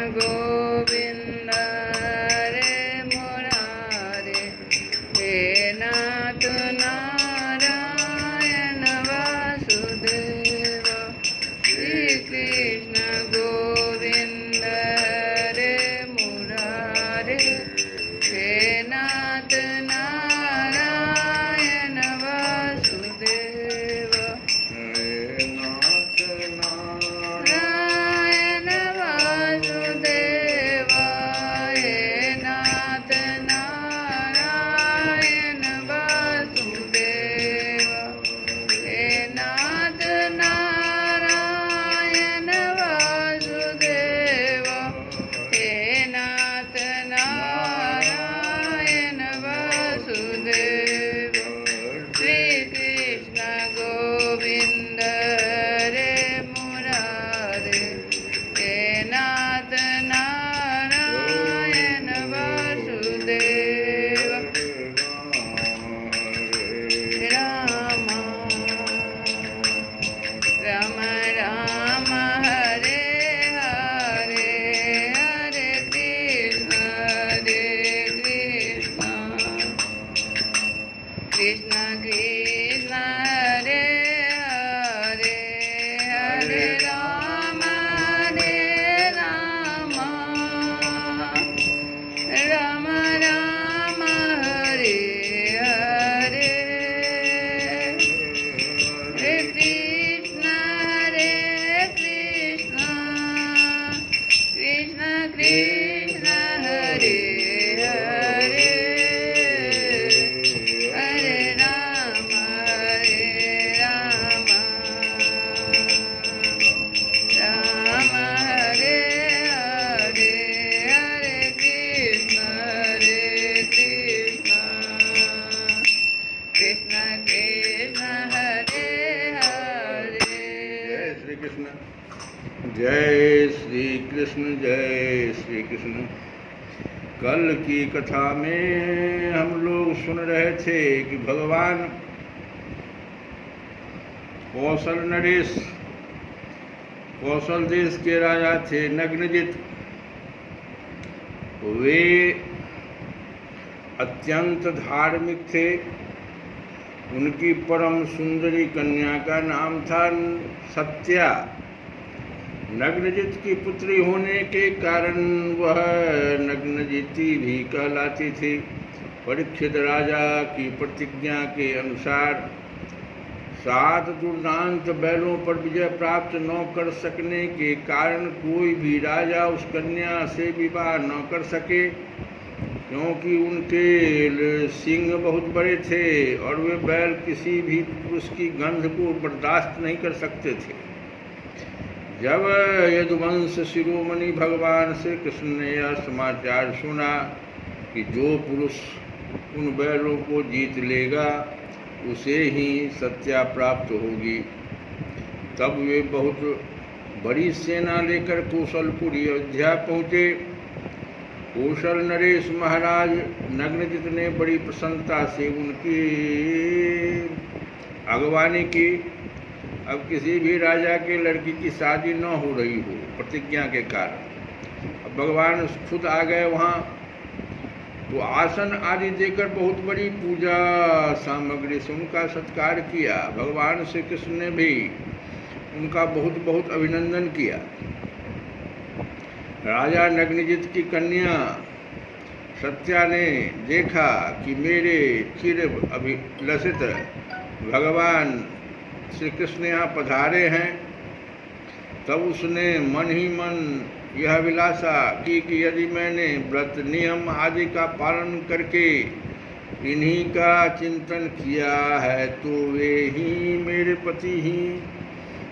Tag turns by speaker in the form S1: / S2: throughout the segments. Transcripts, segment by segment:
S1: गोविंद रे मुरारे, हे नाथ नारायण वासुदेव। श्री कृष्ण गोविंद रे मुरारे, हे नाथ नारायण वासुदेव। नारायण वासुदेव, हे नाथ नारायण वासुदेव। हे नाथ नारायण वासुदेव, हे नाथ नारायण वासुदेव। श्री कृष्ण गोविंद रे मुरारे, हे नाथ नारायण वासुदेव। राम राम राम हरे हरे, हरे कृष्ण कृष्ण कृष्ण हरे हरे, हरे राम राम राम हरे हरे। हरे कृष्ण कृष्ण कृष्ण हरे हरे, हरे राम राम हरे हरे, हरे कृष्ण कृष्ण कृष्ण हरे हरे।
S2: जय श्री कृष्ण, जय श्री कृष्ण, जय श्री कृष्ण। कल की कथा में हम लोग सुन रहे थे कि भगवान कौशल नरेश, कौशल देश के राजा थे नग्नजित। वे अत्यंत धार्मिक थे। उनकी परम सुंदरी कन्या का नाम था सत्या। नग्नजित की पुत्री होने के कारण वह नग्नजिती भी कहलाती थी। परीक्षित राजा की प्रतिज्ञा के अनुसार 7 दुर्दांत बैलों पर विजय प्राप्त न कर सकने के कारण कोई भी राजा उस कन्या से विवाह न कर सके, क्योंकि उनके सिंग बहुत बड़े थे और वे बैल किसी भी पुरुष की गंध को बर्दाश्त नहीं कर सकते थे। जब यदुवंश शिरोमणि भगवान श्री कृष्ण ने यह समाचार सुना कि जो पुरुष उन बैलों को जीत लेगा उसे ही सत्या प्राप्त होगी, तब वे बहुत बड़ी सेना लेकर कौशलपुर अयोध्या पहुँचे। कौशल नरेश महाराज नग्नजित ने बड़ी प्रसन्नता से उनकी अगवानी की। अब किसी भी राजा के लड़की की शादी न हो रही हो प्रतिज्ञा के कारण। अब भगवान खुद आ गए वहाँ, तो आसन आदि देकर बहुत बड़ी पूजा सामग्री से उनका सत्कार किया। भगवान श्री कृष्ण ने भी उनका बहुत बहुत अभिनंदन किया। राजा नग्नजित की कन्या सत्या ने देखा कि मेरे चिर अभिलषित भगवान श्री कृष्ण यहाँ पधारे हैं, तब उसने मन ही मन यह अभिलाषा की कि यदि मैंने व्रत नियम आदि का पालन करके इन्हीं का चिंतन किया है तो वे ही मेरे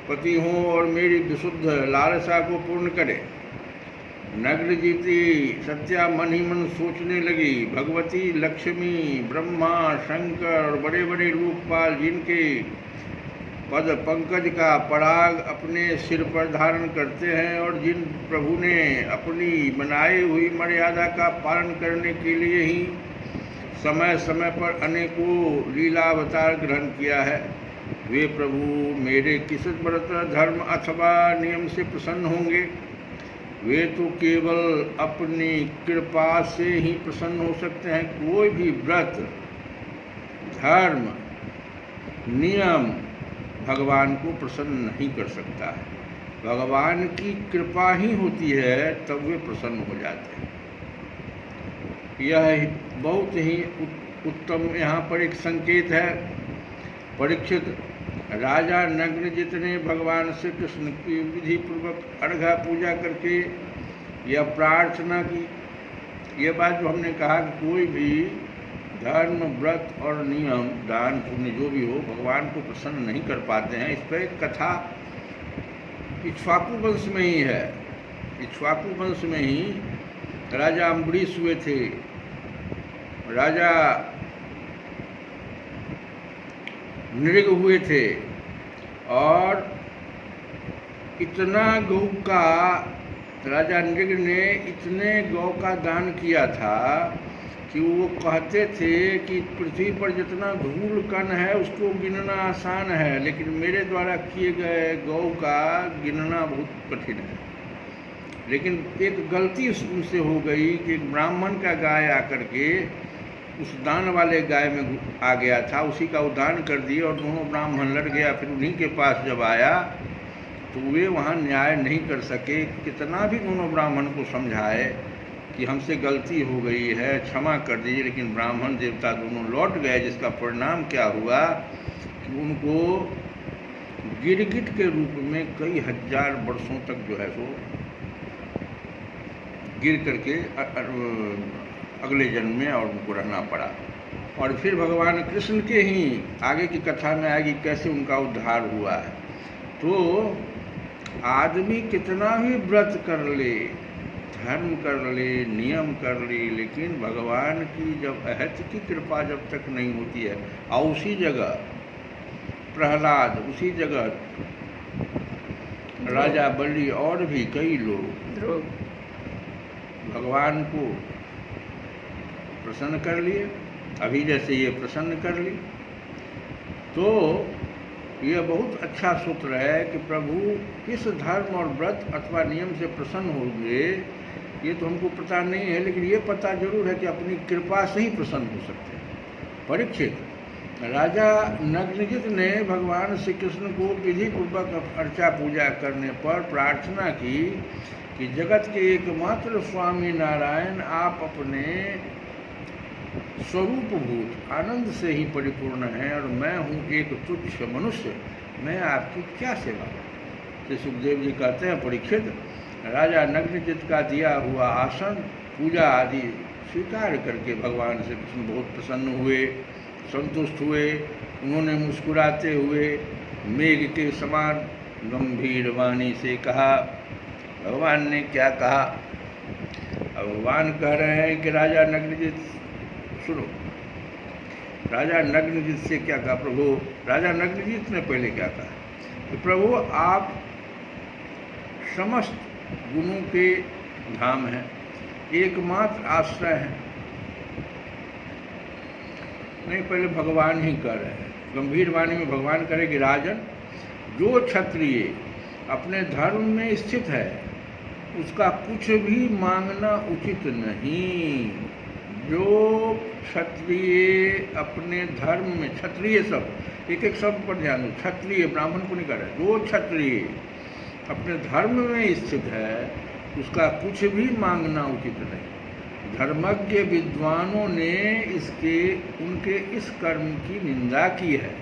S2: पति हों और मेरी विशुद्ध लालसा को पूर्ण करें। नग्नजिती सत्या मन ही मन सोचने लगी, भगवती लक्ष्मी, ब्रह्मा, शंकर और बड़े बड़े लोकपाल जिनके पद पंकज का पराग अपने सिर पर धारण करते हैं और जिन प्रभु ने अपनी बनाई हुई मर्यादा का पालन करने के लिए ही समय समय पर अनेकों लीलावतार ग्रहण किया है, वे प्रभु मेरे किस व्रत धर्म अथवा नियम से प्रसन्न होंगे। वे तो केवल अपनी कृपा से ही प्रसन्न हो सकते हैं। कोई भी व्रत, धर्म, नियम भगवान को प्रसन्न नहीं कर सकता है। भगवान की कृपा ही होती है, तब वे प्रसन्न हो जाते हैं। यह बहुत ही उत्तम यहाँ पर एक संकेत है। परीक्षित, राजा नग्नजित ने भगवान श्री कृष्ण की विधि पूर्वक अर्घा पूजा करके यह प्रार्थना की। यह बात जो हमने कहा कि कोई भी धर्म, व्रत और नियम, दान पुण्य जो भी हो, भगवान को प्रसन्न नहीं कर पाते हैं। इस पर एक कथा इक्ष्वाकु वंश में ही है। इक्ष्वाकु वंश में ही राजा अम्बरीश हुए थे। राजा नृग हुए थे और इतना गौ का, राजा नृग ने इतने गौ का दान किया था कि वो कहते थे कि पृथ्वी पर जितना धूल कण है उसको गिनना आसान है, लेकिन मेरे द्वारा किए गए गौ का गिनना बहुत कठिन है। लेकिन एक गलती उनसे हो गई कि एक ब्राह्मण का गाय आकर के उस दान वाले गाय में आ गया था, उसी का वो दान कर दिए और दोनों ब्राह्मण लड़ गया। फिर उन्हीं के पास जब आया तो वे वहाँ न्याय नहीं कर सके। कितना भी दोनों ब्राह्मण को समझाए कि हमसे गलती हो गई है, क्षमा कर दीजिए, लेकिन ब्राह्मण देवता दोनों लौट गए। जिसका परिणाम क्या हुआ कि उनको गिरगिट के रूप में कई हजार वर्षों तक जो है सो गिर करके अगले जन्म में और उनको रहना पड़ा। और फिर भगवान कृष्ण के ही आगे की कथा में आएगी कैसे उनका उद्धार हुआ है। तो आदमी कितना भी व्रत कर ले, धर्म कर ले, नियम कर ले, लेकिन भगवान की जब अहत की कृपा जब तक नहीं होती है, और उसी जगह प्रहलाद, उसी जगह राजा बलि और भी कई लोग भगवान को प्रसन्न कर लिए, अभी जैसे ये प्रसन्न कर ली। तो यह बहुत अच्छा सूत्र है कि प्रभु किस धर्म और व्रत अथवा नियम से प्रसन्न होंगे ये तो हमको पता नहीं है, लेकिन ये पता जरूर है कि अपनी कृपा से ही प्रसन्न हो सकते हैं। परीक्षित, राजा नग्नजित ने भगवान श्री कृष्ण को विधि पूर्वक अर्चा पूजा करने पर प्रार्थना की कि जगत के एकमात्र स्वामी नारायण, आप अपने स्वरूपभूत आनंद से ही परिपूर्ण हैं और मैं हूँ एक तुच्छ मनुष्य, मैं आपकी क्या सेवा करूँ। तो सुखदेव जी कहते हैं, परीक्षित, राजा नग्नजित का दिया हुआ आसन, पूजा आदि स्वीकार करके भगवान श्री कृष्ण बहुत प्रसन्न हुए, संतुष्ट हुए। उन्होंने मुस्कुराते हुए मेघ के समान गंभीर वाणी से कहा। भगवान ने क्या कहा? अब भगवान कह रहे हैं कि राजा नग्नजित सुनो। राजा नग्नजित से क्या कहा प्रभु? राजा नग्नजित ने पहले क्या कहा कि प्रभु आप समस्त गुणों के धाम हैं, एकमात्र आश्रय हैं। नहीं, पहले भगवान ही कह रहे हैं, गंभीर वाणी में भगवान कह रहे कि राजन, जो क्षत्रिय अपने धर्म में स्थित है उसका कुछ भी मांगना उचित नहीं। जो क्षत्रिय अपने धर्म में, क्षत्रिय सब एक एक शब्द पर ध्यान दो, क्षत्रिय ब्राह्मण को नहीं कर रहा है, जो क्षत्रिय अपने धर्म में स्थित है उसका कुछ भी मांगना उचित नहीं। धर्मज्ञ विद्वानों ने उनके इस कर्म की निंदा की है।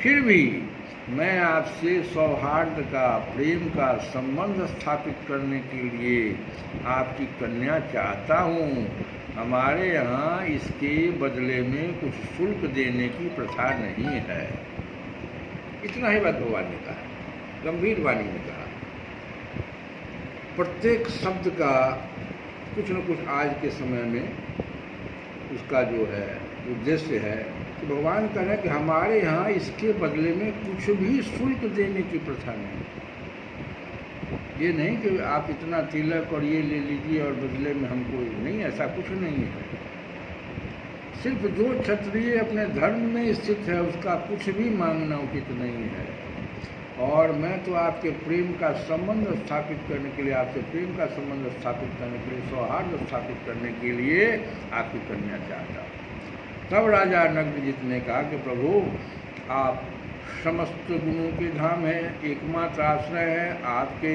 S2: फिर भी मैं आपसे सौहार्द का, प्रेम का संबंध स्थापित करने के लिए आपकी कन्या चाहता हूँ। हमारे यहाँ इसके बदले में कुछ शुल्क देने की प्रथा नहीं है। इतना ही बात भगवान ने कहा, गंभीर वाणी ने कहा। प्रत्येक शब्द का कुछ न कुछ आज के समय में उसका जो है उद्देश्य है कि भगवान कह रहे हैं कि हमारे यहाँ इसके बदले में कुछ भी शुल्क देने की प्रथा नहीं। ये नहीं कि आप इतना तिलक और ये ले लीजिए और बदले में हमको नहीं, ऐसा कुछ नहीं है। सिर्फ जो क्षत्रिय अपने धर्म में स्थित है उसका कुछ भी मांगना उचित नहीं है। और मैं तो आपके प्रेम का संबंध स्थापित करने के लिए, आपसे प्रेम का संबंध स्थापित करने के लिए, सौहार्द स्थापित करने के लिए आपकी कन्या चाहता हूँ। तब राजा नग्नजित ने कहा कि प्रभु, आप समस्त गुणों के धाम हैं, एकमात्र आश्रय है। आपके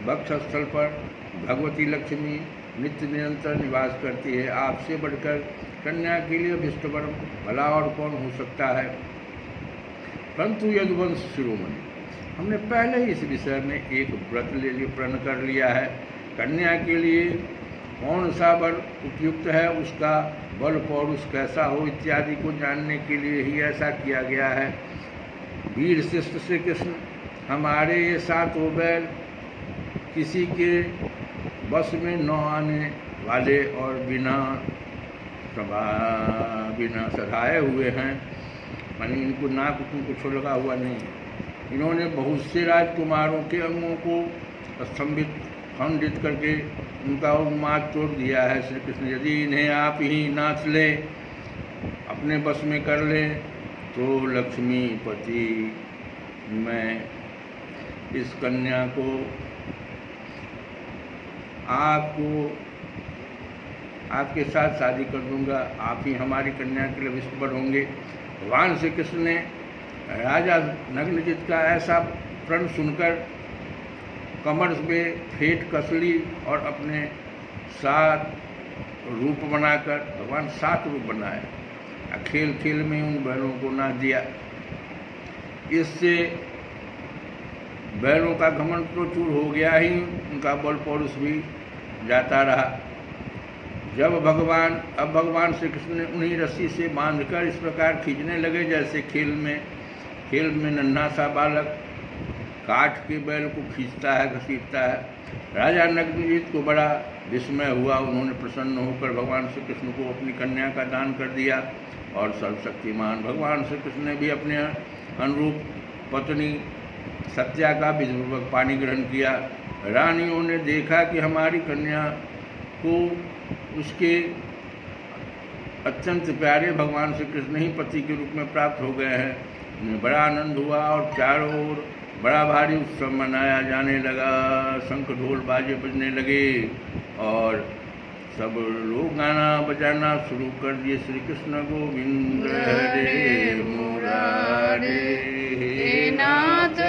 S2: वक्षस्थल पर भगवती लक्ष्मी नित्य निरंतर निवास करती है। आपसे बढ़कर कन्या के लिए अभिष्ट वर भला और कौन हो सकता है। परंतु यदुवंश शिरोमणि, हमने पहले ही इस विषय में एक व्रत ले लिया, प्रण कर लिया है। कन्या के लिए कौन सा वर उपयुक्त है, उसका बल पौरुष कैसा हो इत्यादि को जानने के लिए ही ऐसा किया गया है। वीर श्रेष्ठ श्री कृष्ण, हमारे ये 7 बैल किसी के बस में न आने वाले और बिना सधाए हुए हैं, मानी इनको नाक में कुछ लगा हुआ नहीं। इन्होंने बहुत से राजकुमारों के अंगों को स्तंभित खंडित करके उनका उन्माद तोड़ दिया है। श्री कृष्ण, यदि इन्हें आप ही नाच लें, अपने बस में कर लें, तो लक्ष्मीपति मैं इस कन्या को आपके साथ शादी कर दूंगा। आप ही हमारी कन्या के लिए विष्णुवर होंगे। भगवान श्री कृष्ण ने राजा नग्नजित का ऐसा प्रण सुनकर कमर में फेंट कस ली और अपने 7 रूप बनाकर, भगवान 7 रूप बनाए, खेल खेल में उन बैलों को नाच दिया। इससे बैलों का घमंड तो चूर हो गया ही, उनका बल पौरुष भी जाता रहा। अब भगवान श्री कृष्ण ने उन्हीं रस्सी से बांधकर इस प्रकार खींचने लगे जैसे खेल में नन्हा सा बालक काठ के बैल को खींचता है, घसीटता है। राजा नग्नजित को बड़ा विस्मय हुआ। उन्होंने प्रसन्न होकर भगवान श्री कृष्ण को अपनी कन्या का दान कर दिया और सर्वशक्तिमान भगवान श्री कृष्ण ने भी अपने अनुरूप पत्नी सत्या का विधिपूर्वक पानी ग्रहण किया। रानियों ने देखा कि हमारी कन्या को उसके अत्यंत प्यारे भगवान श्री कृष्ण ही पति के रूप में प्राप्त हो गए हैं। उन्हें बड़ा आनंद हुआ और चारों ओर बड़ा भारी उत्सव मनाया जाने लगा। शंख ढोल बाजे बजने लगे और सब लोग गाना बजाना शुरू कर दिए। श्री कृष्ण गोविंद हरे मुरारे,
S1: नाथ